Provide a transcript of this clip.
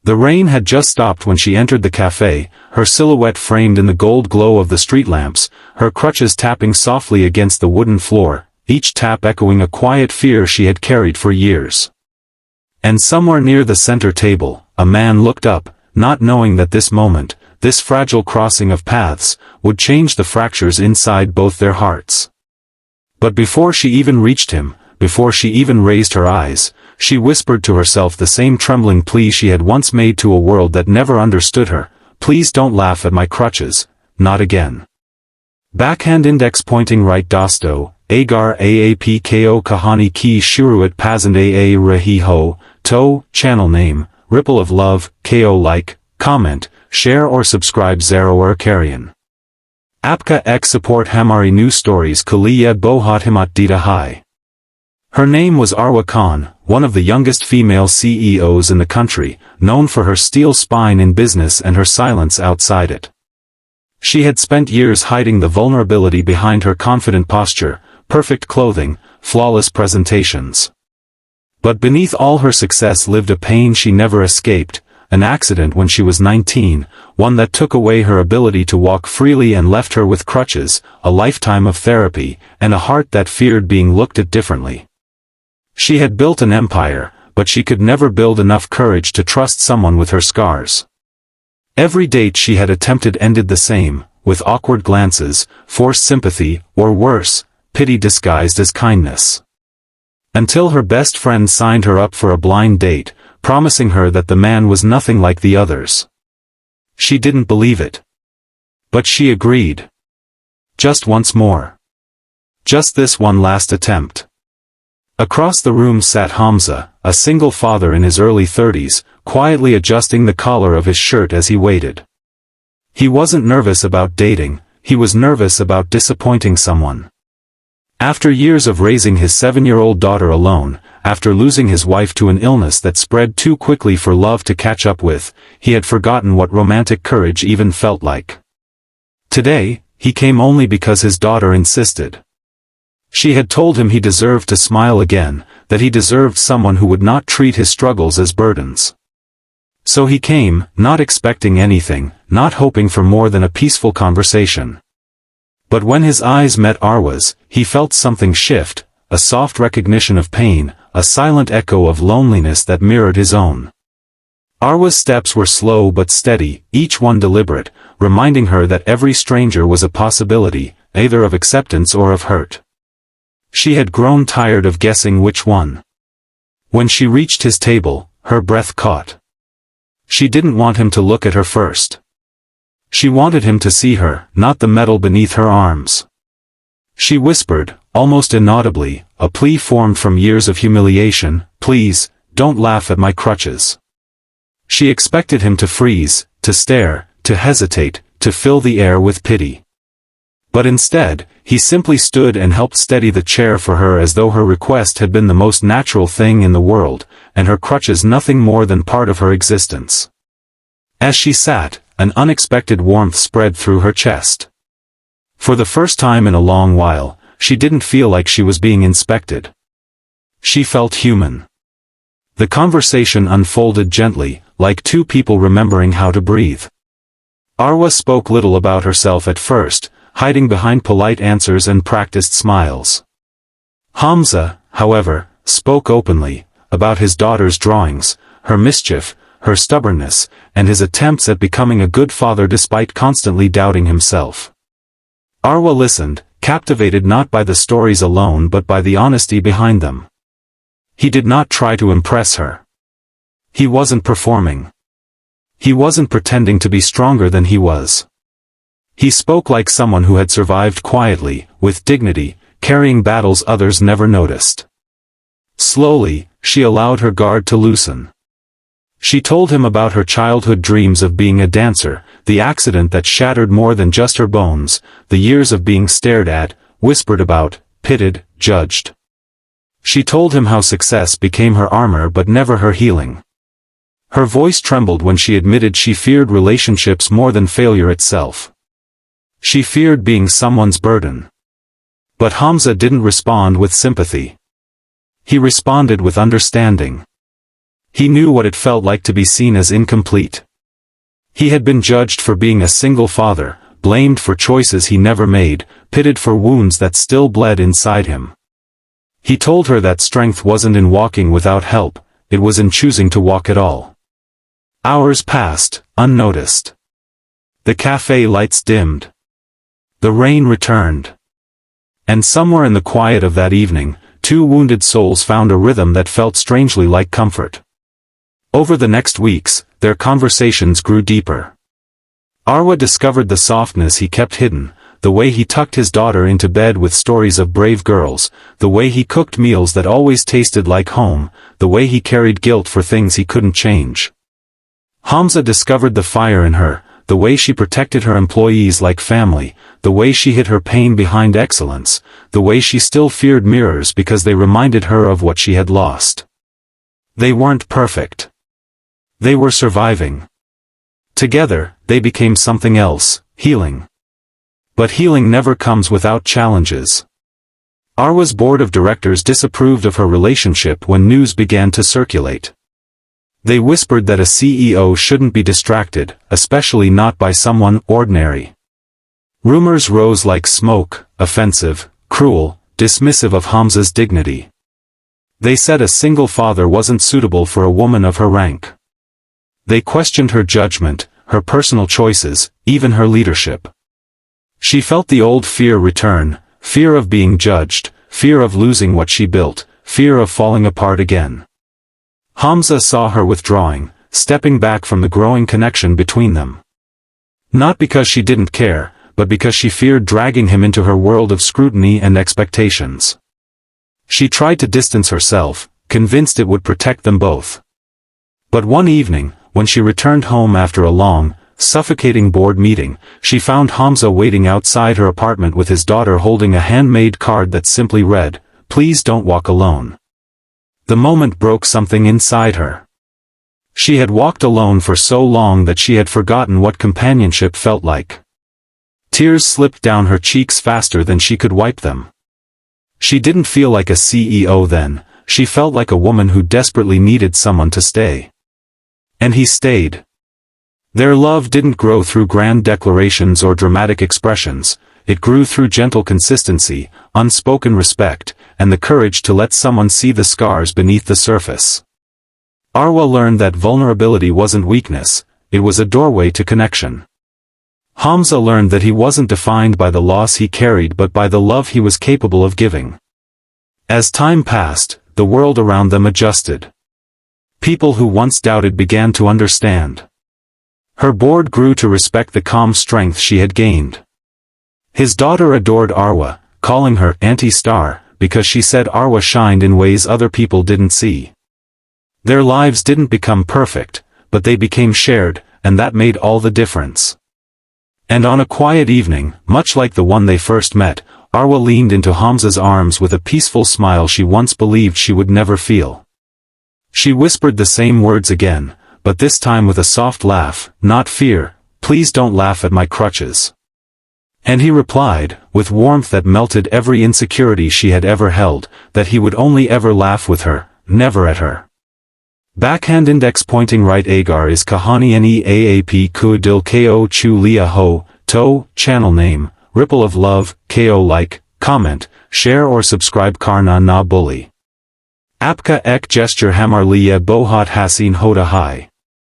The rain had just stopped when she entered the cafe, her silhouette framed in the gold glow of the street lamps, her crutches tapping softly against the wooden floor, each tap echoing a quiet fear she had carried for years. And somewhere near the center table, a man looked up, not knowing that this moment, this fragile crossing of paths, would change the fractures inside both their hearts. But before she even reached him, before she even raised her eyes, she whispered to herself the same trembling plea she had once made to a world that never understood her: "Please don't laugh at my crutches, not again." Backhand index pointing right dosto, agar aapko kahani ki shuruat pasand aa rahi ho, to, channel name, ripple of love, ko like, comment, share or subscribe zero or carrion. Apka ek support hamari new stories kuliya bohat himat dita hai. Her name was Arwa Khan, one of the youngest female CEOs in the country, known for her steel spine in business and her silence outside it. She had spent years hiding the vulnerability behind her confident posture, perfect clothing, flawless presentations. But beneath all her success lived a pain she never escaped, an accident when she was 19, one that took away her ability to walk freely and left her with crutches, a lifetime of therapy, and a heart that feared being looked at differently. She had built an empire, but she could never build enough courage to trust someone with her scars. Every date she had attempted ended the same, with awkward glances, forced sympathy, or worse, pity disguised as kindness. Until her best friend signed her up for a blind date, promising her that the man was nothing like the others. She didn't believe it. But she agreed. Just once more. Just this one last attempt. Across the room sat Hamza, a single father in his early 30s, quietly adjusting the collar of his shirt as he waited. He wasn't nervous about dating, he was nervous about disappointing someone. After years of raising his 7-year-old daughter alone, after losing his wife to an illness that spread too quickly for love to catch up with, he had forgotten what romantic courage even felt like. Today, he came only because his daughter insisted. She had told him he deserved to smile again, that he deserved someone who would not treat his struggles as burdens. So he came, not expecting anything, not hoping for more than a peaceful conversation. But when his eyes met Arwa's, he felt something shift, a soft recognition of pain, a silent echo of loneliness that mirrored his own. Arwa's steps were slow but steady, each one deliberate, reminding her that every stranger was a possibility, either of acceptance or of hurt. She had grown tired of guessing which one. When she reached his table, her breath caught. She didn't want him to look at her first. She wanted him to see her, not the metal beneath her arms. She whispered, almost inaudibly, a plea formed from years of humiliation: "Please, don't laugh at my crutches." She expected him to freeze, to stare, to hesitate, to fill the air with pity. But instead, he simply stood and helped steady the chair for her as though her request had been the most natural thing in the world, and her crutches nothing more than part of her existence. As she sat, an unexpected warmth spread through her chest. For the first time in a long while, she didn't feel like she was being inspected. She felt human. The conversation unfolded gently, like two people remembering how to breathe. Arwa spoke little about herself at first, hiding behind polite answers and practiced smiles. Hamza, however, spoke openly, about his daughter's drawings, her mischief, her stubbornness, and his attempts at becoming a good father despite constantly doubting himself. Arwa listened, captivated not by the stories alone but by the honesty behind them. He did not try to impress her. He wasn't performing. He wasn't pretending to be stronger than he was. He spoke like someone who had survived quietly, with dignity, carrying battles others never noticed. Slowly, she allowed her guard to loosen. She told him about her childhood dreams of being a dancer, the accident that shattered more than just her bones, the years of being stared at, whispered about, pitted, judged. She told him how success became her armor but never her healing. Her voice trembled when she admitted she feared relationships more than failure itself. She feared being someone's burden. But Hamza didn't respond with sympathy. He responded with understanding. He knew what it felt like to be seen as incomplete. He had been judged for being a single father, blamed for choices he never made, pitted for wounds that still bled inside him. He told her that strength wasn't in walking without help, it was in choosing to walk at all. Hours passed, unnoticed. The cafe lights dimmed. The rain returned. And somewhere in the quiet of that evening, two wounded souls found a rhythm that felt strangely like comfort. Over the next weeks, their conversations grew deeper. Arwa discovered the softness he kept hidden, the way he tucked his daughter into bed with stories of brave girls, the way he cooked meals that always tasted like home, the way he carried guilt for things he couldn't change. Hamza discovered the fire in her, the way she protected her employees like family, the way she hid her pain behind excellence, the way she still feared mirrors because they reminded her of what she had lost. They weren't perfect. They were surviving. Together, they became something else, healing. But healing never comes without challenges. Arwa's board of directors disapproved of her relationship when news began to circulate. They whispered that a CEO shouldn't be distracted, especially not by someone ordinary. Rumors rose like smoke, offensive, cruel, dismissive of Hamza's dignity. They said a single father wasn't suitable for a woman of her rank. They questioned her judgment, her personal choices, even her leadership. She felt the old fear return, fear of being judged, fear of losing what she built, fear of falling apart again. Hamza saw her withdrawing, stepping back from the growing connection between them. Not because she didn't care, but because she feared dragging him into her world of scrutiny and expectations. She tried to distance herself, convinced it would protect them both. But one evening, when she returned home after a long, suffocating board meeting, she found Hamza waiting outside her apartment with his daughter holding a handmade card that simply read, "Please don't walk alone." The moment broke something inside her. She had walked alone for so long that she had forgotten what companionship felt like. Tears slipped down her cheeks faster than she could wipe them. She didn't feel like a CEO then, she felt like a woman who desperately needed someone to stay. And he stayed. Their love didn't grow through grand declarations or dramatic expressions, it grew through gentle consistency, unspoken respect, and the courage to let someone see the scars beneath the surface. Arwa learned that vulnerability wasn't weakness, it was a doorway to connection. Hamza learned that he wasn't defined by the loss he carried but by the love he was capable of giving. As time passed, the world around them adjusted. People who once doubted began to understand. Her board grew to respect the calm strength she had gained. His daughter adored Arwa, calling her "Auntie-star," because she said Arwa shined in ways other people didn't see. Their lives didn't become perfect, but they became shared, and that made all the difference. And on a quiet evening, much like the one they first met, Arwa leaned into Hamza's arms with a peaceful smile she once believed she would never feel. She whispered the same words again, but this time with a soft laugh, not fear, "Please don't laugh at my crutches." And he replied, with warmth that melted every insecurity she had ever held, that he would only ever laugh with her, never at her. Backhand index pointing right agar is kahani neaap ku dil ko chu lia ho, to, channel name, ripple of love, ko like, comment, share or subscribe karna na bully. Apka ek gesture hamar liya bohat hasin hoda hai.